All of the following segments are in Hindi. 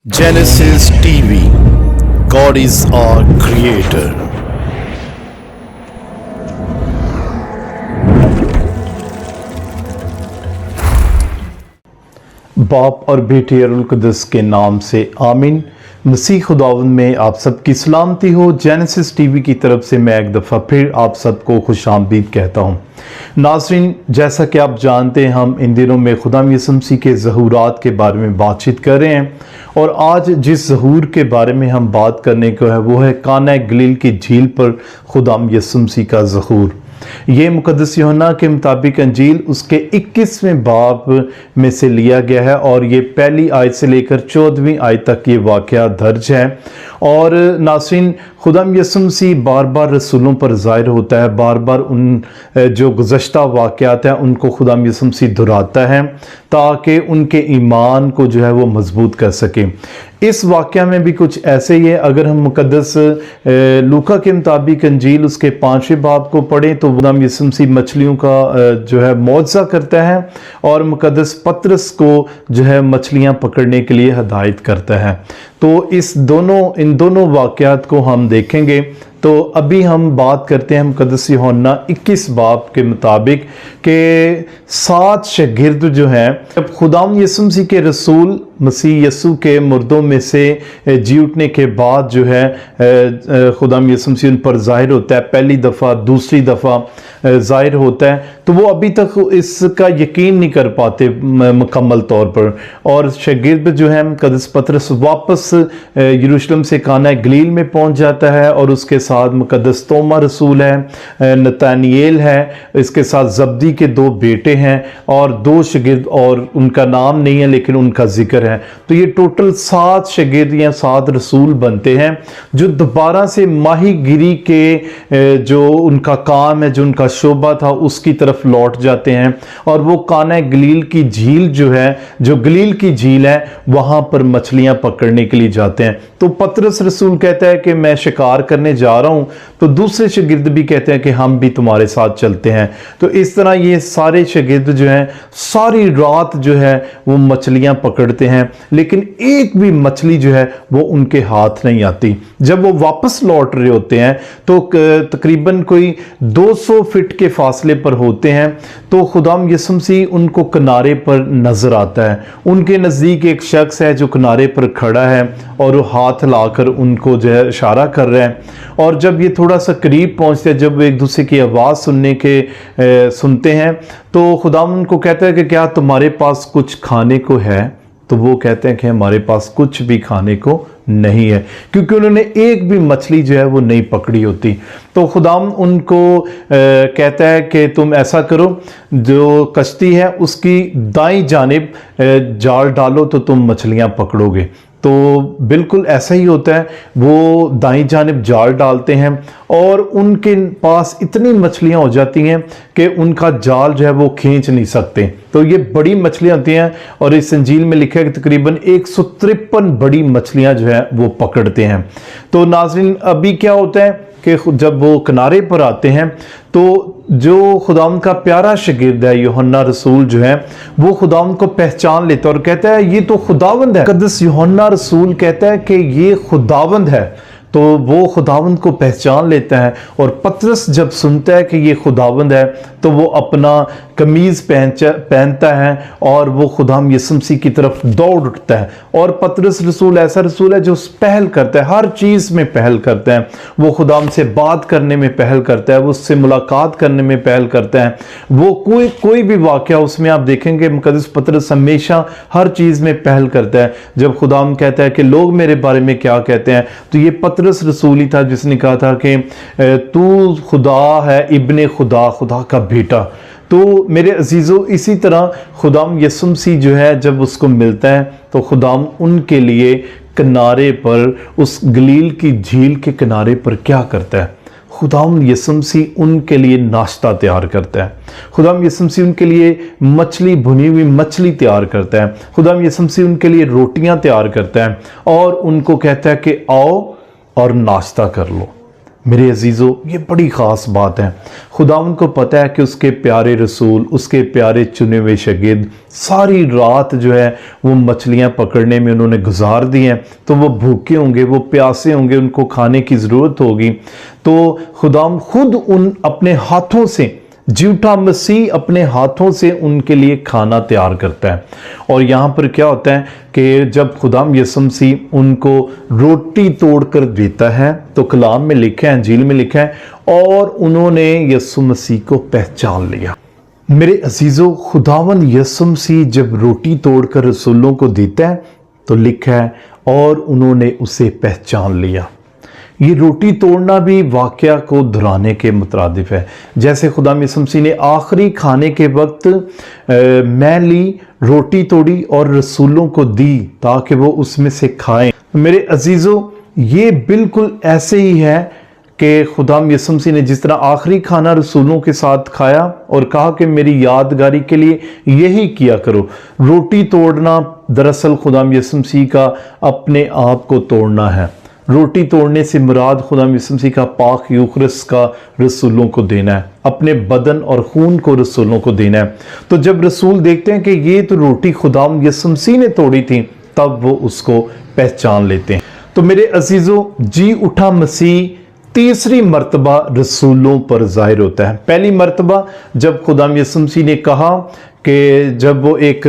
Genesis TV, God is our creator. बाप और बेटे अरुल कुदस के नाम से आमीन। मसीह खुदावंद में आप सबकी सलामती हो। जेनेसिस टीवी की तरफ से मैं एक दफ़ा फिर आप सबको खुशामदीद कहता हूँ। नाज़रीन, जैसा कि आप जानते हैं, हम इन दिनों में खुदा यीशु मसीह के ज़हूरात के बारे में बातचीत कर रहे हैं और आज जिस ज़हूर के बारे में हम बात करने को है वो है काना गलील की झील पर खुदा यीशु मसीह का ज़हूर। ये मुकद्दस यूहन्ना के मुताबिक अंजील उसके 21वें बाब में से लिया गया है और ये पहली आयत से लेकर 14वीं आयत तक ये वाक़या दर्ज है। और नाज़रीन, खुदा यीशु मसीह बार बार रसूलों पर ज़ाहिर होता है, बार बार उन जो गुज़श्ता वाक़यात हैं उनको खुदा यीशु मसीह दोहराता है ताकि उनके ईमान को जो है वो मजबूत कर सके। इस वाक़या में भी कुछ ऐसे ही है। अगर हम मुकद्दस लूका के मुताबिक अंजील उसके 5वें बाब को पढ़ें तो खुदा यीशु मसीह मछलियों का जो है मौजज़ा करता है और मुकद्दस पतरस को जो है मछलियाँ पकड़ने के लिए हदायत करता है। तो इन दोनों वाक़यात को हम देखेंगे। तो अभी हम बात करते हैं मुकद्दस यूहन्ना 21 बाब के मुताबिक के 7 शागिर्द जो हैं, जब खुदाम यीशु मसीह के रसूल मसीह यीशु के मुर्दों में से जी उठने के बाद जो है खुदाम यीशु मसीह उन पर ज़ाहिर होता है, पहली दफ़ा दूसरी दफ़ा ज़ाहिर होता है, तो वो अभी तक इसका यकीन नहीं कर पाते मुकम्मल तौर पर। और शागिर्द जो है मुकद्दस पतरस वापस यरूशलेम से काना गलील में पहुंच जाता है और उसके साथ मुकद्दस तोमा रसूल है, नतानिएल है, इसके साथ जब्दी के 2 बेटे हैं और 2 शागिर्द और उनका नाम नहीं है लेकिन उनका जिक्र है। तो ये टोटल 7 शागिर्द या 7 रसूल बनते हैं जो दोबारा से माहीगिरी के जो उनका काम है, जो उनका शोबा था, उसकी तरफ लौट जाते हैं और वो काना गलील की झील जो है, जो गलील की झील है, वहां पर मछलियां पकड़ने के लिए जाते हैं। तो पतरस रसूल कहता है कि मैं शिकार करने जा रहा हूं, तो दूसरे शागिर्द भी कहते हैं कि हम भी तुम्हारे साथ चलते हैं। तो इस तरह ये सारे शागिर्द जो हैं सारी रात जो है वो मछलियां पकड़ते हैं, लेकिन एक भी मछली जो है वो उनके हाथ नहीं आती। जब वो वापस लौट रहे होते हैं तो तकरीबन कोई 200 फीट के फासले पर होते हैं, तो खुदाम यीशु मसीह उनको किनारे पर नजर आता है। उनके नज़दीक एक शख्स है जो किनारे पर खड़ा है और वो हाथ लाकर उनको जो है इशारा कर रहे हैं। और जब ये थोड़ा सा करीब पहुंचते हैं, जब वो एक दूसरे की आवाज़ सुनते हैं, तो खुदाम उनको कहता है कि क्या तुम्हारे पास कुछ खाने को है? तो वो कहते हैं कि हमारे पास कुछ भी खाने को नहीं है, क्योंकि उन्होंने एक भी मछली जो है वो नहीं पकड़ी होती। तो खुदाम उनको कहता है कि तुम ऐसा करो, जो कश्ती है उसकी दाईं जानिब जाल डालो तो तुम मछलियां पकड़ोगे। तो बिल्कुल ऐसा ही होता है, वो दाईं जानिब जाल डालते हैं और उनके पास इतनी मछलियां हो जाती हैं कि उनका जाल जो है वो खींच नहीं सकते। तो ये बड़ी मछलियां होती हैं और इस इंजील में लिखा है कि तकरीबन 153 बड़ी मछलियां जो है वो पकड़ते हैं। तो नाज़रीन, अभी क्या होता है कि जब वो किनारे पर आते हैं तो जो खुदावंद का प्यारा शागिर्द है यूहन्ना रसूल जो है वो खुदावंद को पहचान लेता है और कहता है ये तो खुदावंद है। मुकद्दस यूहन्ना रसूल कहता है कि ये खुदावंद है, तो वो खुदावंद को पहचान लेता है। और पतरस जब सुनता है कि ये खुदावंद है तो वो अपना कमीज़ पहनता है और वो खुदाम यीशु मसीह की तरफ दौड़ उठता है। और पतरस रसूल ऐसा रसूल है जो पहल करता है, हर चीज़ में पहल करता है। वो खुदाम से बात करने में पहल करता है, वो उससे मुलाकात करने में पहल करता है। वो कोई भी वाक़या उसमें आप देखेंगे मुकद्दस पतरस हमेशा हर चीज़ में पहल करता है। जब खुदाम कहता है कि लोग मेरे बारे में क्या कहते हैं, तो ये पतरस रसूल ही था जिसने कहा था कि तू खुदा है, इब्ने खुदा, खुदा का बेटा। तो मेरे अजीज़ों, इसी तरह खुदाम यीशु मसीह जो है जब उसको मिलता है तो खुदाम उनके लिए किनारे पर, उस गलील की झील के किनारे पर क्या करता है? खुदाम यीशु मसीह उनके लिए नाश्ता तैयार करता है। खुदाम यीशु मसीह उनके लिए मछली, भुनी हुई मछली तैयार करता है। खुदाम यीशु मसीह उनके लिए रोटियां तैयार करता है और उनको कहता है कि आओ और नाश्ता कर लो। मेरे अजीज़ों, ये बड़ी ख़ास बात है। खुदावंद को पता है कि उसके प्यारे रसूल, उसके प्यारे चुने हुए शागिर्द सारी रात जो है वो मछलियाँ पकड़ने में उन्होंने गुजार दी हैं, तो वो भूखे होंगे, वो प्यासे होंगे, उनको खाने की ज़रूरत होगी। तो खुदावंद खुद उन अपने हाथों से, झूठा मसीह अपने हाथों से उनके लिए खाना तैयार करता है। और यहाँ पर क्या होता है कि जब खुदाम यसुम मसीह उनको रोटी तोड़कर देता है, तो कलाम में लिखा है, अंजील में लिखा है, और उन्होंने यसुम मसीह को पहचान लिया। मेरे अजीज़ों, खुदावन यसुम मसीह जब रोटी तोड़कर रसूलों को देता है तो लिखा है और उन्होंने उसे पहचान लिया। ये रोटी तोड़ना भी वाक़या को दोहराने के मुतरादिफ है। जैसे खुदा यसुम मसीह ने आखिरी खाने के वक्त मैं ली, रोटी तोड़ी और रसूलों को दी ताकि वो उसमें से खाएं। मेरे अजीज़ों, ये बिल्कुल ऐसे ही है कि खुदा यसुम मसीह ने जिस तरह आखिरी खाना रसूलों के साथ खाया और कहा कि मेरी यादगारी के लिए यही किया करो। रोटी तोड़ना दरअसल खुदा यसुम मसीह का अपने आप को तोड़ना है। रोटी तोड़ने से मुराद खुदा यसुम मसीह का पाक यूखरस का रसूलों को देना है, अपने बदन और खून को रसूलों को देना है। तो जब रसूल देखते हैं कि ये तो रोटी खुदा यसुम मसीह ने तोड़ी थी, तब वो उसको पहचान लेते हैं। तो मेरे अजीज़ों, जी उठा मसीह तीसरी मर्तबा रसूलों पर जाहिर होता है। पहली मर्तबा जब खुदा यसुम मसीह ने कहा कि जब वो एक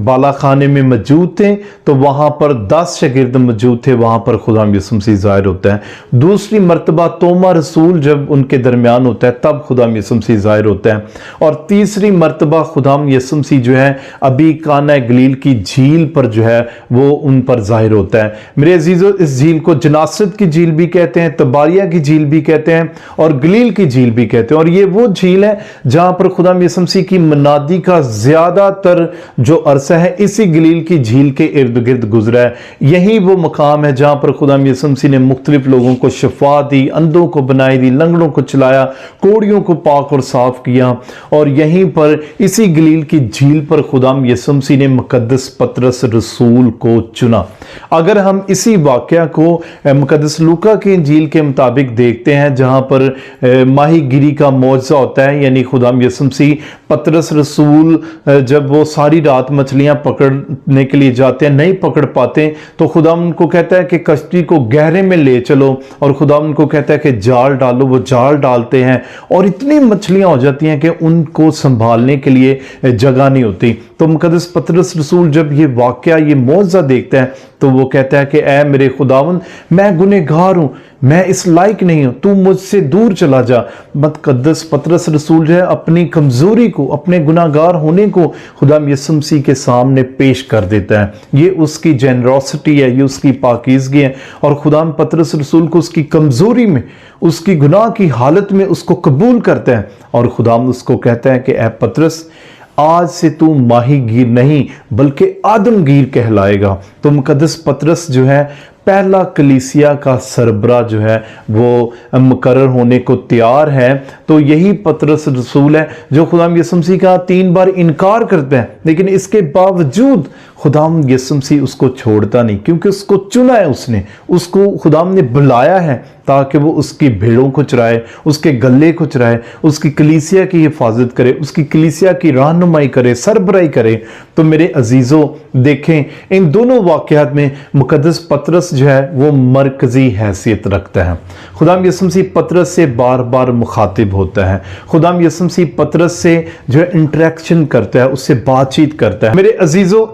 बाला खाने में मौजूद थे तो वहाँ पर 10 शागिर्द मौजूद थे, वहाँ पर खुदा यसुम मसीह ज़ाहिर होता है। दूसरी मर्तबा तोमा रसूल जब उनके दरमियान होता है तब खुदा यसुम मसीह ज़ाहिर होता है। और तीसरी मर्तबा खुदा यसुम मसीह जो है अभी काना गलील की झील पर जो है वो उन पर ज़ाहिर होता है। मेरे अजीज़ों, इस झील को जनासत की झील भी कहते हैं, तबारिया की झील भी कहते हैं और गलील की झील भी कहते हैं। और ये वो झील है जहाँ पर खुदा यसुम मसीह की मनादी का ज़्यादातर जो अरसा है इसी गलील की झील के इर्द गिर्द गुजरा है। यही वो मकाम है जहाँ पर खुदा यसुम मसीह ने मुख्तलिफ लोगों को शफा दी, अंधों को बनाई दी, लंगड़ों को चलाया, कोड़ियों को पाक और साफ किया। और यहीं पर इसी गलील की झील पर खुदा यसुम मसीह ने मुकद्दस पतरस रसूल को चुना। अगर हम इसी वाक़या को मुकद्दस लूका की इंजील के मुताबिक देखते हैं, जहाँ पर माहीगिरी का मौजज़ा होता है, यानी खुदा यसुम मसीह पतरस रसूल जब वो सारी रात मछलियां पकड़ने के लिए जाते हैं, नहीं पकड़ पाते, तो खुदा उनको कहता है कि कश्ती को गहरे में ले चलो, और खुदा उनको कहता है कि जाल डालो। वो जाल डालते हैं और इतनी मछलियां हो जाती हैं कि उनको संभालने के लिए जगह नहीं होती। तो मुकद्दस पतरस रसूल जब ये वाक़या, ये मौजज़ा देखता है तो वो कहता है कि ऐ मेरे खुदावंद, मैं गुनहगार हूँ, मैं इस लायक नहीं हूँ, तू मुझसे दूर चला जा। मुकद्दस पतरस रसूल जो है अपनी कमज़ोरी को, अपने गुनाहगार होने को खुदा यसुम मसीह के सामने पेश कर देता है। ये उसकी जेनरॉसिटी है, ये उसकी पाकीज़गी है। और खुदा पतरस रसूल को उसकी कमज़ोरी में, उसकी गुनाह की हालत में उसको कबूल करता है और खुदा उसको कहता है कि ऐ पतरस, आज से तू माहीगीर नहीं बल्कि आदमगीर कहलाएगा। तो मुकद्दस पतरस जो है पहला कलीसिया का सरबरा जो है वो मुकर्रर होने को तैयार है। तो यही पतरस रसूल है जो खुदा यसुम मसीह का 3 बार इनकार करता है, लेकिन इसके बावजूद खुदा यसुम मसीह उसको छोड़ता नहीं, क्योंकि उसको चुना है, उसने उसको खुदा ने बुलाया है ताकि वो उसकी भेड़ों को चराए, उसके गले को चराए, उसकी कलीसिया की हिफाजत करे, उसकी कलीसिया की रहनुमाई करे, सरबराही करे। तो मेरे अजीज़ों, देखें इन दोनों वाक़यात में मुकद्दस पतरस जो है वो मरकज़ी हैसियत रखता है। खुदा यसुम मसीह पतरस से बार बार मुखातिब होता है, खुदा यसुम मसीह पतरस से जो है इंटरेक्शन करता है, उससे बातचीत करता है। मेरे अजीज़ों,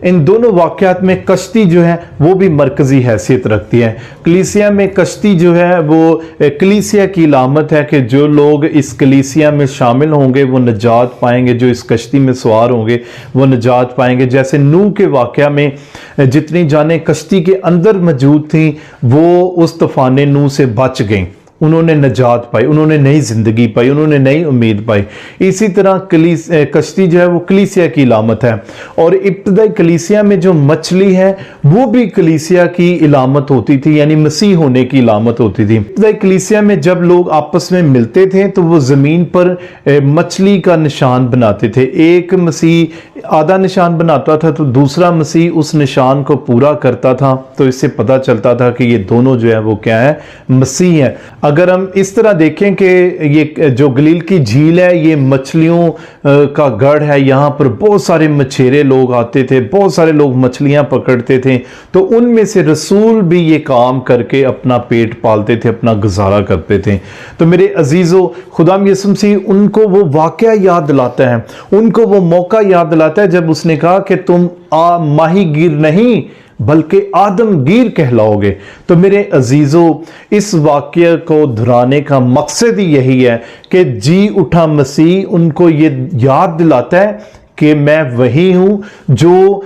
इन दोनों वाक़यात में कश्ती जो है वो भी मरकज़ी हैसियत रखती है। कलीसिया में कश्ती जो है वो कलीसिया की इलामत है कि जो लोग इस कलीसिया में शामिल होंगे वो निजात पाएंगे, जो इस कश्ती में सवार होंगे वो निजात पाएंगे। जैसे नूह के वाक़या में जितनी जानें कश्ती के अंदर मौजूद थी वो उस तूफान नूह से बच गईं, उन्होंने निजात पाई, उन्होंने नई ज़िंदगी पाई, उन्होंने नई उम्मीद पाई। इसी तरह कश्ती जो है वो कलीसिया की इलामत है। और इब्तदाई कलीसिया में जो मछली है वो भी कलीसिया की इलामत होती थी, यानी मसीह होने की इलामत होती थी। इब्तदाई कलीसिया में जब लोग आपस में मिलते थे तो वो ज़मीन पर मछली का निशान बनाते थे। एक मसीह आधा निशान बनाता था तो दूसरा मसीह उस निशान को पूरा करता था। तो इससे पता चलता था कि ये दोनों जो है वो क्या है, मसीह है। अगर हम इस तरह देखें कि ये जो गलील की झील है ये मछलियों का गढ़ है, यहाँ पर बहुत सारे मछेरे लोग आते थे, बहुत सारे लोग मछलियाँ पकड़ते थे, तो उनमें से रसूल भी ये काम करके अपना पेट पालते थे, अपना गुजारा करते थे। तो मेरे अजीज़ों, खुदाम यीशु मसीह उनको वो वाक़या याद दिलाता है, उनको वो मौका याद दिलाता है जब उसने कहा कि तुम माहीगीर नहीं बल्कि आदमगीर कहलाओगे। तो मेरे अजीज़ों, इस वाक्य को दोहराने का मकसद ही यही है कि जी उठा मसीह उनको ये याद दिलाता है कि मैं वही हूं जो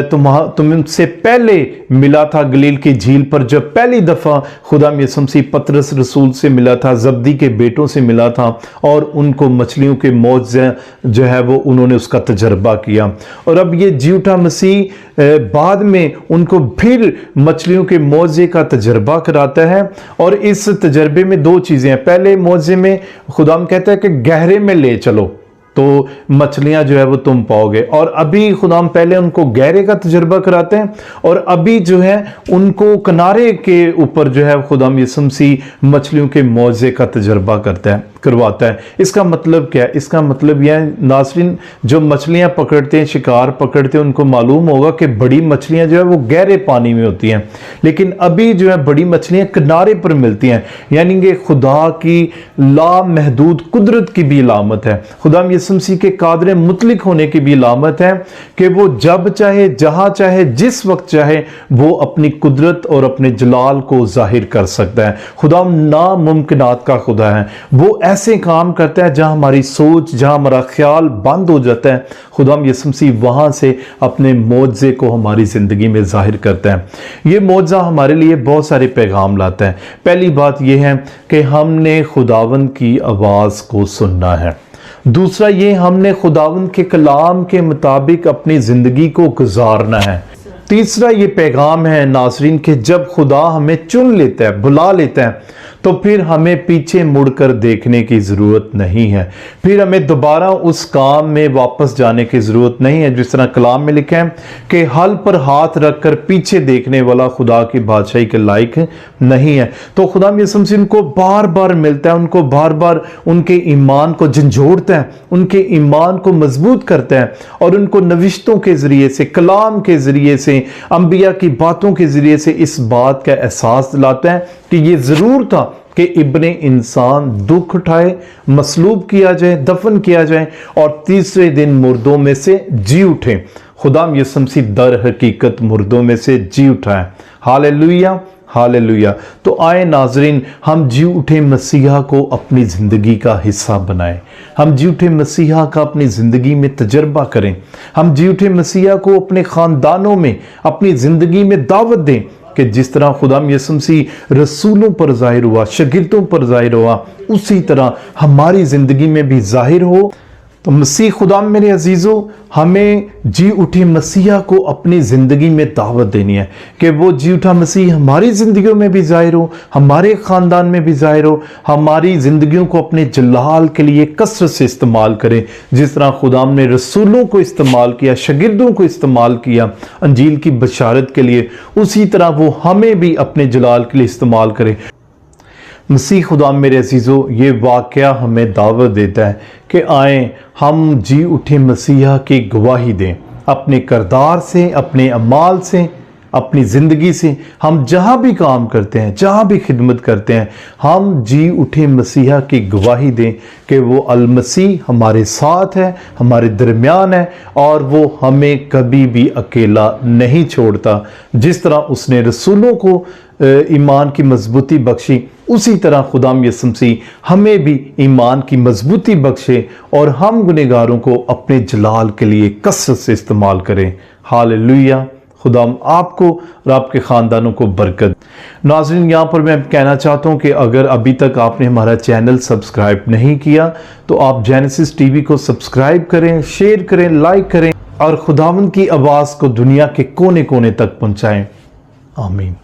तुमसे पहले मिला था गलील की झील पर, जब पहली दफ़ा खुदा यीशु मसीह पतरस रसूल से मिला था, जब्दी के बेटों से मिला था और उनको मछलियों के मौजे जो है वो उन्होंने उसका तजर्बा किया। और अब ये जी उठा मसीह बाद में उनको फिर मछलियों के मौजे का तजर्बा कराता है। और इस तजर्बे में दो चीज़ें हैं। पहले मौजे में खुदा कहता है कि गहरे में ले चलो तो मछलियां जो है वो तुम पाओगे, और अभी खुदाम पहले उनको गहरे का तजुर्बा कराते हैं और अभी जो है उनको किनारे के ऊपर जो है खुदाम यीशु मसीह मछलियों के मौजे का तजुर्बा करवाता है। इसका मतलब क्या है? इसका मतलब यह है नाज़रीन, जो मछलियां पकड़ते हैं, शिकार पकड़ते हैं, उनको मालूम होगा कि बड़ी मछलियां जो है वो गहरे पानी में होती हैं, लेकिन अभी जो है बड़ी मछलियां किनारे पर मिलती हैं। यानी कि खुदा की लामहदूद कुदरत की भी अलामत है, खुदा यीशु मसीह के कादर मुतलिक होने की भी अलामत है कि वो जब चाहे, जहां चाहे, जिस वक्त चाहे वो अपनी कुदरत और अपने जलाल को जाहिर कर सकता है। खुदा नामुमकिनात का खुदा है, वो ऐसे काम करता है जहां हमारी सोच, जहां हमारा ख्याल बंद हो जाता है, खुदा यीशु मसीह वहां से अपने मौजे को हमारी ज़िंदगी में जाहिर करता है। ये मौजा हमारे लिए बहुत सारे पैगाम लाता है। पहली बात यह है कि हमने खुदावंद की आवाज़ को सुनना है। दूसरा ये, हमने खुदावंद के कलाम के मुताबिक अपनी ज़िंदगी को गुजारना है। तीसरा ये पैगाम है नाज़रीन कि जब खुदा हमें चुन लेता है, बुला लेता है, तो फिर हमें पीछे मुड़कर देखने की ज़रूरत नहीं है, फिर हमें दोबारा उस काम में वापस जाने की ज़रूरत नहीं है। जिस तरह कलाम में लिखा है कि हल पर हाथ रखकर पीछे देखने वाला खुदा की बादशाही के लायक नहीं है। तो खुदा यीशु मसीह उनको बार बार मिलता है, उनको बार बार उनके ईमान को झंझोड़ता है, उनके ईमान को मजबूत करता है और उनको नविश्तों के ज़रिए से, कलाम के ज़रिए से, अंबिया की बातों के ज़रिए से इस बात का एहसास दिलाता है कि ये ज़रूर था कि इब्ने इंसान दुख उठाए, मसलूब किया जाए, दफन किया जाए और तीसरे दिन मुर्दों में से जी उठे। खुदा यीशु मसीह दर हकीकत मुर्दों में से जी उठा है। Hallelujah, hallelujah. तो आए नाजरीन, हम जी उठे मसीहा को अपनी ज़िंदगी का हिस्सा बनाएं। हम जी उठे मसीहा का अपनी ज़िंदगी में तजर्बा करें। हम जी उठे मसीहा को अपने ख़ानदानों में, अपनी ज़िंदगी में दावत दें कि जिस तरह खुदा यीशु मसीह रसूलों पर ज़ाहिर हुआ, शागिर्दों पर ज़ाहिर हुआ, उसी तरह हमारी ज़िंदगी में भी ज़ाहिर हो। तो मसीह खुदा, मेरे अजीज़ों, हमें जी उठे मसीहा को अपनी ज़िंदगी में दावत देनी है कि वो जी उठा मसीह हमारी ज़िंदगियों में भी ज़ाहिर हो, हमारे ख़ानदान में भी ज़ाहिर हो, हमारी ज़िंदगियों को अपने जलाल के लिए कसरत से इस्तेमाल करें। जिस तरह खुदा ने रसूलों को इस्तेमाल किया, शागिर्दों को इस्तेमाल किया अंजील की बशारत के लिए, उसी तरह वो हमें भी अपने जलाल के लिए इस्तेमाल करें। मसीह खुदा, मेरे अजीज़ों, ये वाक़या हमें दावत देता है कि आएँ हम जी उठे मसीहा की गवाही दें, अपने किरदार से, अपने अमाल से, अपनी ज़िंदगी से। हम जहाँ भी काम करते हैं, जहाँ भी खिदमत करते हैं, हम जी उठे मसीहा की गवाही दें कि वो अल-मसीह हमारे साथ है, हमारे दरमियान है और वो हमें कभी भी अकेला नहीं छोड़ता। जिस तरह उसने रसूलों को ईमान की मजबूती बख्शी, उसी तरह खुदा यीशु मसीह हमें भी ईमान की मजबूती बख्शे और हम गुनहगारों को अपने जलाल के लिए कसरत से इस्तेमाल करें। हालेलुया। खुदा आपको और आपके ख़ानदानों को बरकत। नाज़रीन, यहाँ पर मैं कहना चाहता हूँ कि अगर अभी तक आपने हमारा चैनल सब्सक्राइब नहीं किया तो आप जेनेसिस टीवी को सब्सक्राइब करें, शेयर करें, लाइक करें और खुदावंद की आवाज़ को दुनिया के कोने कोने तक पहुँचाएँ। आमीन।